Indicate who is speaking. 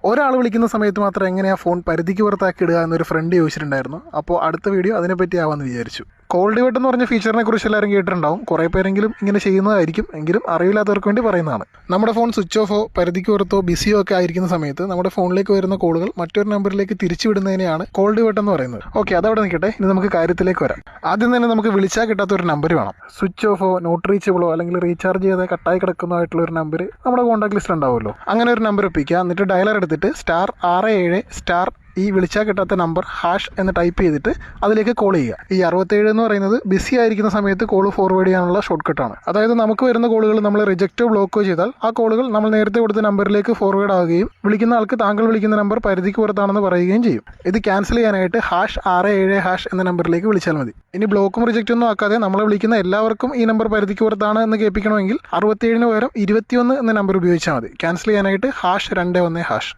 Speaker 1: ഒരാൾ വിളിക്കുന്ന സമയത്ത് മാത്രം എങ്ങനെയാണ് ഫോൺ പരിധിക്ക് പുറത്താക്കി ഇടുക എന്നൊരു ഫ്രണ്ട് ചോദിച്ചിട്ടുണ്ടായിരുന്നു. അപ്പോൾ അടുത്ത വീഡിയോ അതിനെപ്പറ്റി ആവാമെന്ന് വിചാരിച്ചു. കോൾ ഡിവേർട്ട് എന്ന് പറഞ്ഞ ഫീച്ചറിനെ കുറിച്ച് എല്ലാവരും കേട്ടിട്ടുണ്ടാവും. കുറേ പേരെങ്കിലും ഇങ്ങനെ ചെയ്യുന്നതായിരിക്കും, എങ്കിലും അറിവില്ലാത്തവർക്ക് വേണ്ടി പറയുന്നതാണ്. നമ്മുടെ ഫോൺ സ്വിച്ച് ഓഫോ പരിധിക്ക് പുറത്തോ ബിസിയോ ഒക്കെ ആയിരിക്കുന്ന സമയത്ത് നമ്മുടെ ഫോണിലേക്ക് വരുന്ന കോളുകൾ മറ്റൊരു നമ്പറിലേക്ക് തിരിച്ചു വിടുന്നതിനെയാണ് കോൾ ഡിവേർട്ട് എന്ന് പറയുന്നത്. ഓക്കെ, അതവിടെ നിൽക്കട്ടെ. ഇനി നമുക്ക് കാര്യത്തിലേക്ക് വരാം. ആദ്യം തന്നെ നമുക്ക് വിളിച്ചാൽ കിട്ടാത്ത ഒരു നമ്പർ വേണം. സ്വിച്ച് ഓഫോ നോട്ട് റീച്ചബിളോ അല്ലെങ്കിൽ റീചാർജ് ചെയ്ത് കട്ടായി കിടക്കുന്നതായിട്ടുള്ള ഒരു നമ്പർ നമ്മുടെ കോൺടാക്ട് ലിസ്റ്റ് ഉണ്ടാവുമല്ലോ. അങ്ങനെ ഒരു നമ്പർ ഒപ്പിക്കുക. എന്നിട്ട് ഡയലർ എടുത്തിട്ട് *67* ഈ വിളിച്ചാൽ കിട്ടാത്ത നമ്പർ # എന്ന് ടൈപ്പ് ചെയ്തിട്ട് അതിലേക്ക് കോൾ ചെയ്യുക. ഈ 67 എന്ന് പറയുന്നത് ബിസി ആയിരിക്കുന്ന സമയത്ത് കോൾ ഫോർവേഡ് ചെയ്യാനുള്ള ഷോർട്ട് കട്ടാണ്. അതായത് നമുക്ക് വരുന്ന കോളുകൾ നമ്മൾ റിജക്റ്റോ ബ്ലോക്കോ ചെയ്താൽ ആ കോളുകൾ നമ്മൾ നേരത്തെ കൊടുത്ത നമ്പറിലേക്ക് ഫോർവേഡ് ആവുകയും വിളിക്കുന്ന ആൾക്ക് താങ്കൾ വിളിക്കുന്ന നമ്പർ പരിധിക്ക് പുറത്താണെന്ന് പറയുകയും ചെയ്യും. ഇത് ക്യാൻസൽ ചെയ്യാനായിട്ട് #67# എന്ന നമ്പറിലേക്ക് വിളിച്ചാൽ മതി. ഇനി ബ്ലോക്കും റിജക്റ്റും ഒന്നും ആക്കാതെ നമ്മൾ വിളിക്കുന്ന എല്ലാവർക്കും ഈ നമ്പർ പരിധിക്ക് പുറത്താണ് എന്ന് കേൾപ്പിക്കണമെങ്കിൽ 67 പകരം 21 എന്ന നമ്പർ ഉപയോഗിച്ചാൽ മതി. ക്യാൻസൽ ചെയ്യാനായിട്ട് #21#.